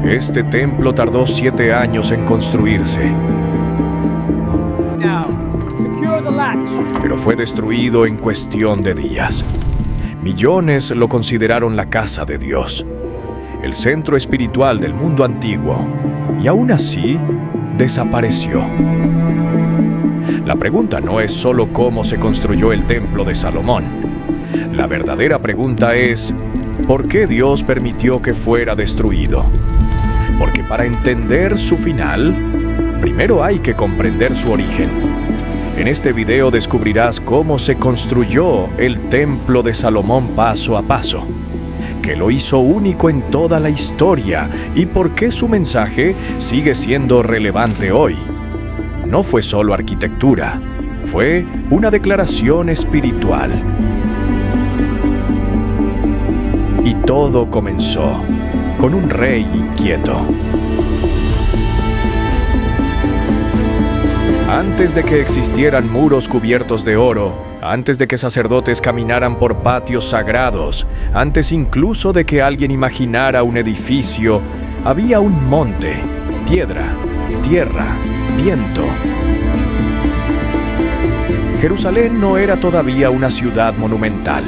Este templo tardó 7 años en construirse, pero fue destruido en cuestión de días. Millones lo consideraron la casa de Dios, el centro espiritual del mundo antiguo, y aún así desapareció. La pregunta no es solo cómo se construyó el templo de Salomón. La verdadera pregunta es, ¿por qué Dios permitió que fuera destruido? Porque para entender su final, primero hay que comprender su origen. En este video descubrirás cómo se construyó el templo de Salomón paso a paso, qué lo hizo único en toda la historia y por qué su mensaje sigue siendo relevante hoy. No fue solo arquitectura, fue una declaración espiritual. Y todo comenzó con un rey inquieto. Antes de que existieran muros cubiertos de oro, antes de que sacerdotes caminaran por patios sagrados, antes incluso de que alguien imaginara un edificio, había un monte, piedra, tierra, viento. Jerusalén no era todavía una ciudad monumental.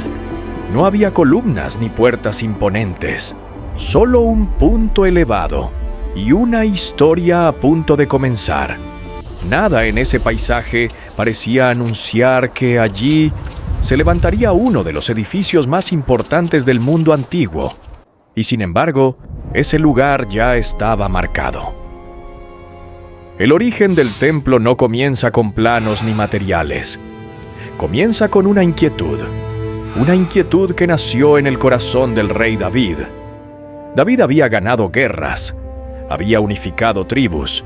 No había columnas ni puertas imponentes, solo un punto elevado y una historia a punto de comenzar. Nada en ese paisaje parecía anunciar que allí se levantaría uno de los edificios más importantes del mundo antiguo. Y sin embargo, ese lugar ya estaba marcado. El origen del templo no comienza con planos ni materiales. Comienza con una inquietud que nació en el corazón del rey David. David había ganado guerras, había unificado tribus,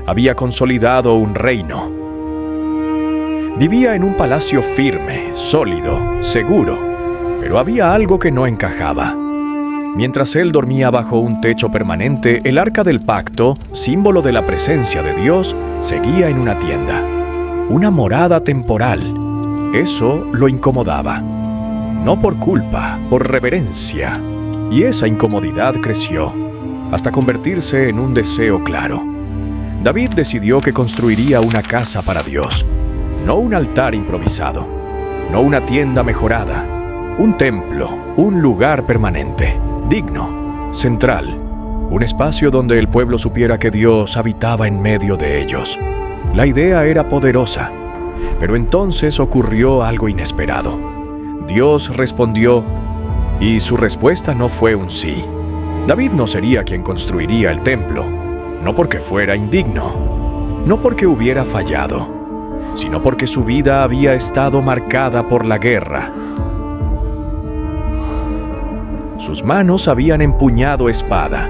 había consolidado un reino. Vivía en un palacio firme, sólido, seguro, pero había algo que no encajaba. Mientras él dormía bajo un techo permanente, el arca del pacto, símbolo de la presencia de Dios, seguía en una tienda, una morada temporal. Eso lo incomodaba, no por culpa, por reverencia, y esa incomodidad creció hasta convertirse en un deseo claro. David decidió que construiría una casa para Dios, no un altar improvisado, no una tienda mejorada, un templo, un lugar permanente, digno, central, un espacio donde el pueblo supiera que Dios habitaba en medio de ellos. La idea era poderosa, pero entonces ocurrió algo inesperado. Dios respondió, y su respuesta no fue un sí. David no sería quien construiría el templo, no porque fuera indigno, no porque hubiera fallado, sino porque su vida había estado marcada por la guerra. Sus manos habían empuñado espada,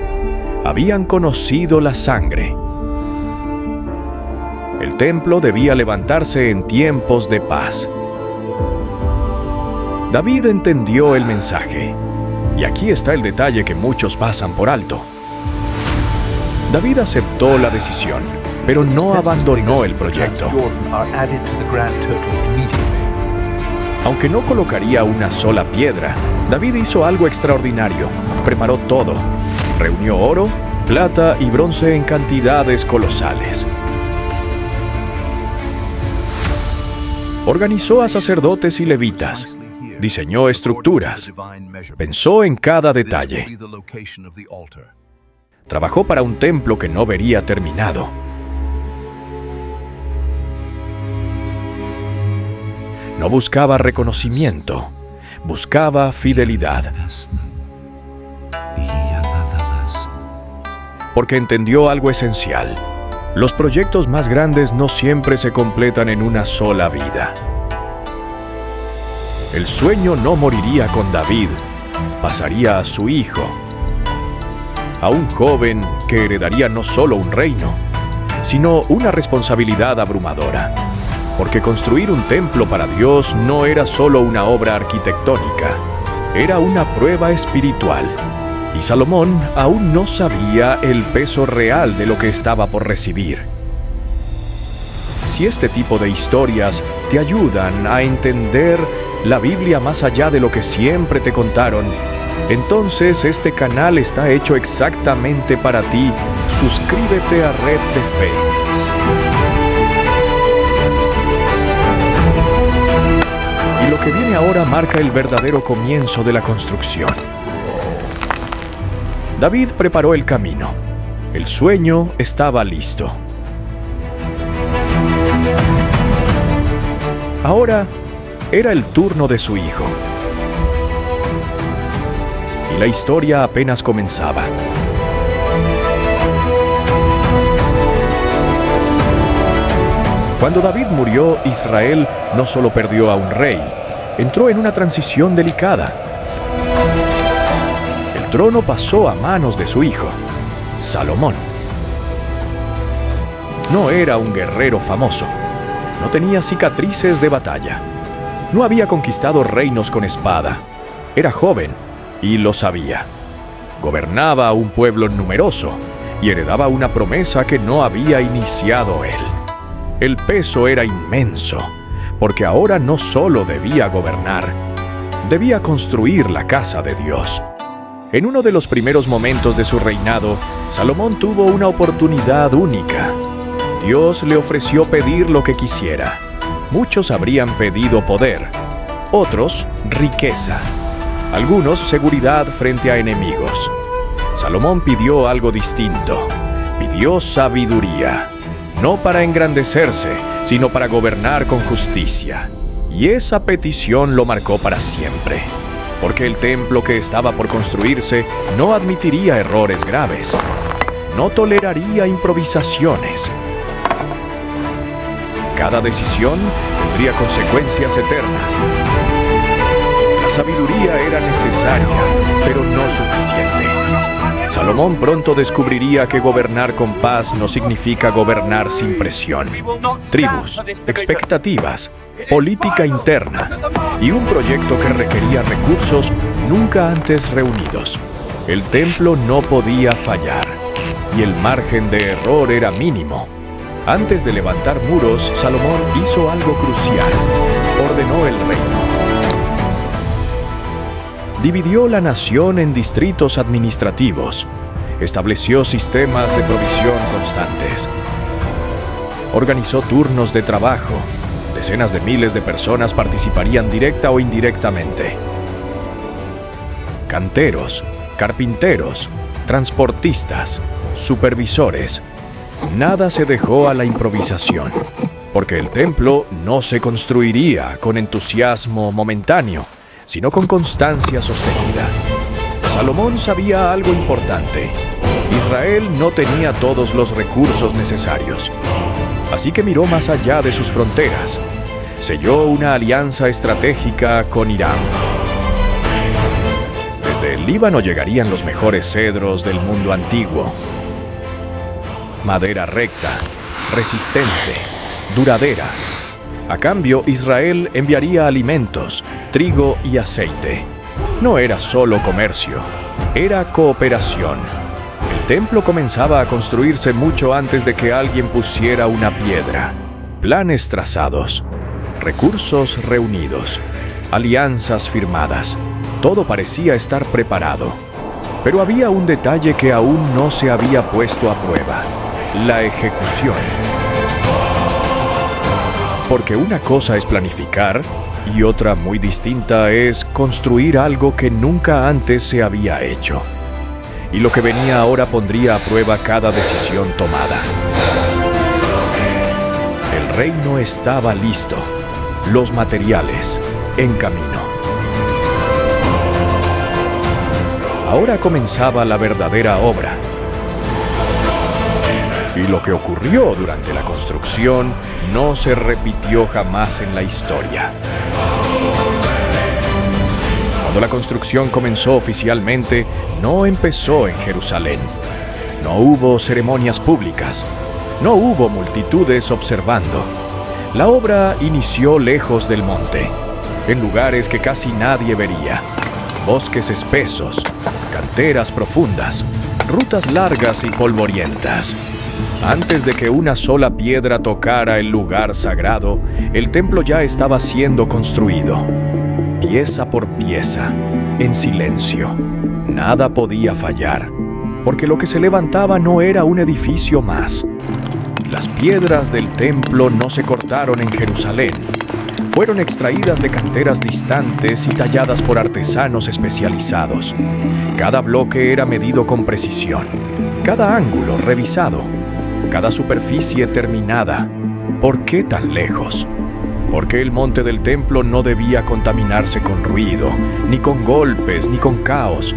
habían conocido la sangre. El templo debía levantarse en tiempos de paz. David entendió el mensaje, y aquí está el detalle que muchos pasan por alto. David aceptó la decisión, pero no abandonó el proyecto. Aunque no colocaría una sola piedra, David hizo algo extraordinario. Preparó todo. Reunió oro, plata y bronce en cantidades colosales. Organizó a sacerdotes y levitas. Diseñó estructuras. Pensó en cada detalle. Trabajó para un templo que no vería terminado. No buscaba reconocimiento, buscaba fidelidad. Porque entendió algo esencial. Los proyectos más grandes no siempre se completan en una sola vida. El sueño no moriría con David, pasaría a su hijo, a un joven que heredaría no solo un reino, sino una responsabilidad abrumadora. Porque construir un templo para Dios no era solo una obra arquitectónica, era una prueba espiritual. Y Salomón aún no sabía el peso real de lo que estaba por recibir. Si este tipo de historias te ayudan a entender la Biblia más allá de lo que siempre te contaron, entonces este canal está hecho exactamente para ti. Suscríbete a Red de Fe. Y lo que viene ahora marca el verdadero comienzo de la construcción. David preparó el camino. El sueño estaba listo. Ahora era el turno de su hijo. Y la historia apenas comenzaba. Cuando David murió, Israel no solo perdió a un rey, entró en una transición delicada. El trono pasó a manos de su hijo, Salomón. No era un guerrero famoso, no tenía cicatrices de batalla, no había conquistado reinos con espada, era joven y lo sabía. Gobernaba a un pueblo numeroso y heredaba una promesa que no había iniciado él. El peso era inmenso, porque ahora no solo debía gobernar, debía construir la casa de Dios. En uno de los primeros momentos de su reinado, Salomón tuvo una oportunidad única. Dios le ofreció pedir lo que quisiera. Muchos habrían pedido poder, otros riqueza, algunos seguridad frente a enemigos. Salomón pidió algo distinto, pidió sabiduría. No para engrandecerse, sino para gobernar con justicia. Y esa petición lo marcó para siempre, porque el templo que estaba por construirse no admitiría errores graves, no toleraría improvisaciones. Cada decisión tendría consecuencias eternas. La sabiduría era necesaria, pero no suficiente. Salomón pronto descubriría que gobernar con paz no significa gobernar sin presión. Tribus, expectativas, política interna y un proyecto que requería recursos nunca antes reunidos. El templo no podía fallar y el margen de error era mínimo. Antes de levantar muros, Salomón hizo algo crucial. Ordenó el reino. Dividió la nación en distritos administrativos, estableció sistemas de provisión constantes, organizó turnos de trabajo, decenas de miles de personas participarían directa o indirectamente. Canteros, carpinteros, transportistas, supervisores, nada se dejó a la improvisación, porque el templo no se construiría con entusiasmo momentáneo, sino con constancia sostenida. Salomón sabía algo importante. Israel no tenía todos los recursos necesarios. Así que miró más allá de sus fronteras. Selló una alianza estratégica con Irán. Desde el Líbano llegarían los mejores cedros del mundo antiguo. Madera recta, resistente, duradera. A cambio, Israel enviaría alimentos, trigo y aceite. No era solo comercio, era cooperación. El templo comenzaba a construirse mucho antes de que alguien pusiera una piedra. Planes trazados, recursos reunidos, alianzas firmadas. Todo parecía estar preparado. Pero había un detalle que aún no se había puesto a prueba: la ejecución. Porque una cosa es planificar y otra muy distinta es construir algo que nunca antes se había hecho. Y lo que venía ahora pondría a prueba cada decisión tomada. El reino estaba listo, los materiales en camino. Ahora comenzaba la verdadera obra. Y lo que ocurrió durante la construcción no se repitió jamás en la historia. Cuando la construcción comenzó oficialmente, no empezó en Jerusalén. No hubo ceremonias públicas. No hubo multitudes observando. La obra inició lejos del monte, en lugares que casi nadie vería. Bosques espesos, canteras profundas, rutas largas y polvorientas. Antes de que una sola piedra tocara el lugar sagrado, el templo ya estaba siendo construido, pieza por pieza, en silencio. Nada podía fallar, porque lo que se levantaba no era un edificio más. Las piedras del templo no se cortaron en Jerusalén. Fueron extraídas de canteras distantes y talladas por artesanos especializados. Cada bloque era medido con precisión, cada ángulo revisado, cada superficie terminada. ¿Por qué tan lejos? Porque el monte del templo no debía contaminarse con ruido, ni con golpes, ni con caos.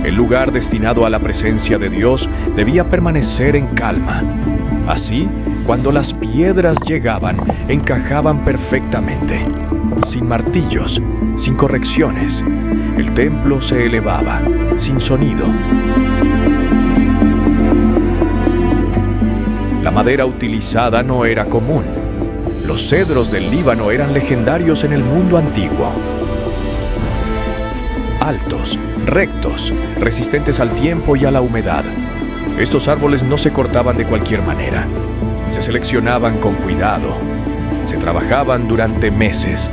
El lugar destinado a la presencia de Dios debía permanecer en calma. Así, cuando las piedras llegaban, encajaban perfectamente, sin martillos, sin correcciones. El templo se elevaba, sin sonido. La madera utilizada no era común. Los cedros del Líbano eran legendarios en el mundo antiguo. Altos, rectos, resistentes al tiempo y a la humedad. Estos árboles no se cortaban de cualquier manera. Se seleccionaban con cuidado. Se trabajaban durante meses.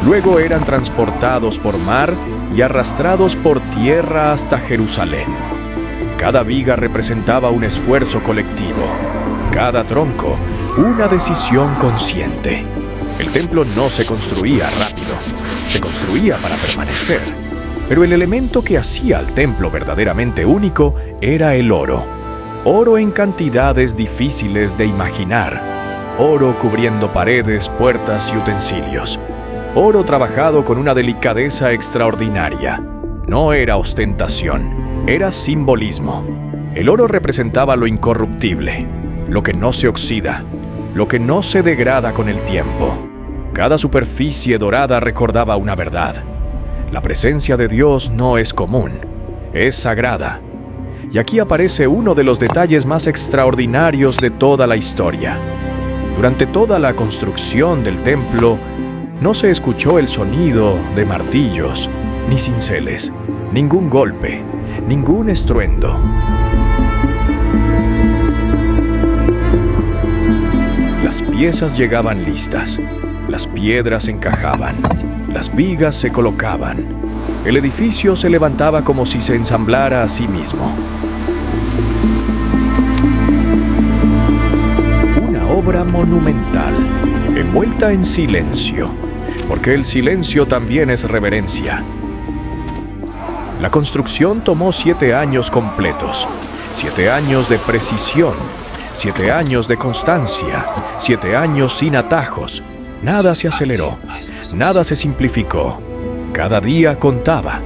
Luego eran transportados por mar y arrastrados por tierra hasta Jerusalén. Cada viga representaba un esfuerzo colectivo. Cada tronco, una decisión consciente. El templo no se construía rápido. Se construía para permanecer. Pero el elemento que hacía al templo verdaderamente único era el oro. Oro en cantidades difíciles de imaginar. Oro cubriendo paredes, puertas y utensilios. Oro trabajado con una delicadeza extraordinaria. No era ostentación, era simbolismo. El oro representaba lo incorruptible, lo que no se oxida, lo que no se degrada con el tiempo. Cada superficie dorada recordaba una verdad. La presencia de Dios no es común, es sagrada. Y aquí aparece uno de los detalles más extraordinarios de toda la historia. Durante toda la construcción del templo, no se escuchó el sonido de martillos, ni cinceles, ningún golpe, ningún estruendo. Las piezas llegaban listas, las piedras encajaban, las vigas se colocaban. El edificio se levantaba como si se ensamblara a sí mismo. Una obra monumental, envuelta en silencio, porque el silencio también es reverencia. La construcción tomó 7 años completos, 7 años de precisión, 7 años de constancia, 7 años sin atajos. Nada se aceleró, nada se simplificó. Cada día contaba.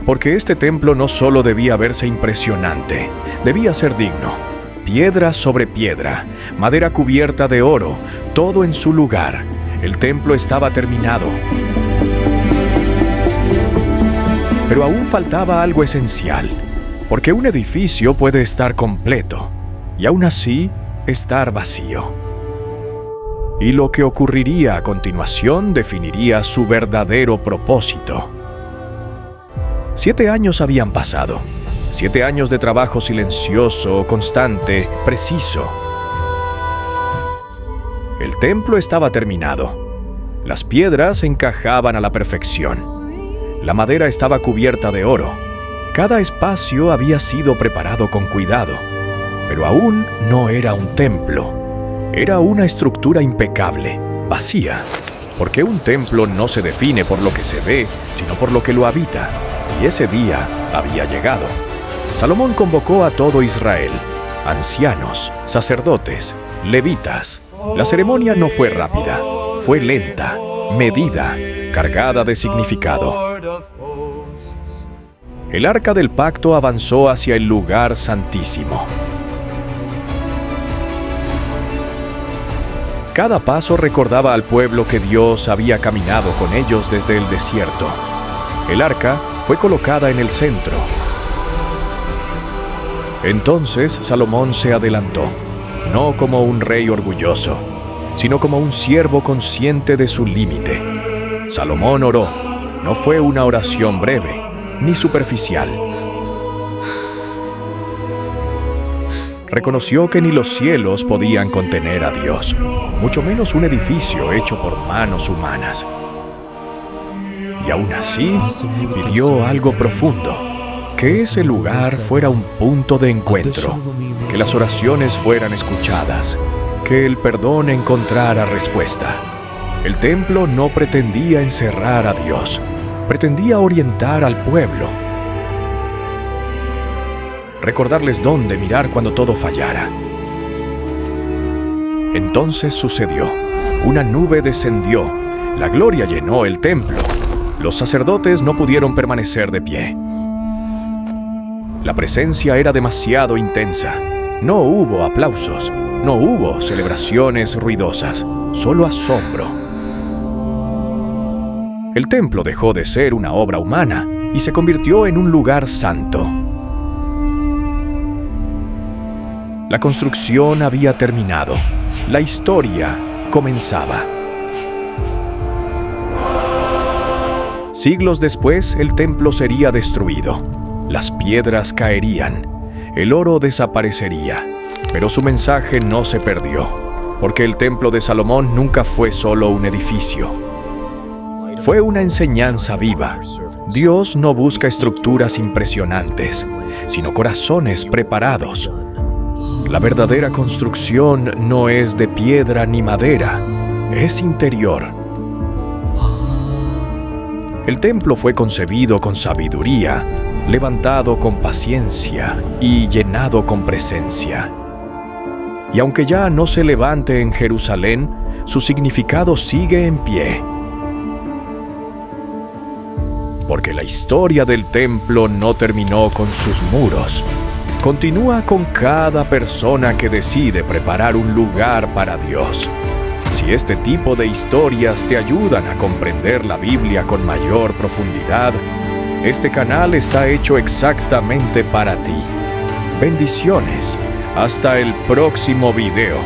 Porque este templo no solo debía verse impresionante, debía ser digno. Piedra sobre piedra, madera cubierta de oro, todo en su lugar. El templo estaba terminado. Pero aún faltaba algo esencial, porque un edificio puede estar completo y aún así estar vacío. Y lo que ocurriría a continuación definiría su verdadero propósito. 7 años habían pasado. 7 años de trabajo silencioso, constante, preciso. El templo estaba terminado. Las piedras encajaban a la perfección. La madera estaba cubierta de oro. Cada espacio había sido preparado con cuidado. Pero aún no era un templo. Era una estructura impecable, vacía, porque un templo no se define por lo que se ve, sino por lo que lo habita. Y ese día había llegado. Salomón convocó a todo Israel, ancianos, sacerdotes, levitas. La ceremonia no fue rápida, fue lenta, medida, cargada de significado. El arca del pacto avanzó hacia el lugar santísimo. Cada paso recordaba al pueblo que Dios había caminado con ellos desde el desierto. El arca fue colocada en el centro. Entonces Salomón se adelantó, no como un rey orgulloso, sino como un siervo consciente de su límite. Salomón oró. No fue una oración breve, ni superficial. Reconoció que ni los cielos podían contener a Dios, mucho menos un edificio hecho por manos humanas. Y aún así, pidió algo profundo: que ese lugar fuera un punto de encuentro, que las oraciones fueran escuchadas, que el perdón encontrara respuesta. El templo no pretendía encerrar a Dios, pretendía orientar al pueblo, recordarles dónde mirar cuando todo fallara. Entonces sucedió. Una nube descendió, la gloria llenó el templo. Los sacerdotes no pudieron permanecer de pie. La presencia era demasiado intensa. No hubo aplausos, no hubo celebraciones ruidosas, solo asombro. El templo dejó de ser una obra humana y se convirtió en un lugar santo. La construcción había terminado. La historia comenzaba. Siglos después, el templo sería destruido. Las piedras caerían. El oro desaparecería. Pero su mensaje no se perdió, porque el templo de Salomón nunca fue solo un edificio. Fue una enseñanza viva. Dios no busca estructuras impresionantes, sino corazones preparados. La verdadera construcción no es de piedra ni madera, es interior. El templo fue concebido con sabiduría, levantado con paciencia y llenado con presencia. Y aunque ya no se levante en Jerusalén, su significado sigue en pie. Porque la historia del templo no terminó con sus muros. Continúa con cada persona que decide preparar un lugar para Dios. Si este tipo de historias te ayudan a comprender la Biblia con mayor profundidad, este canal está hecho exactamente para ti. Bendiciones. Hasta el próximo video.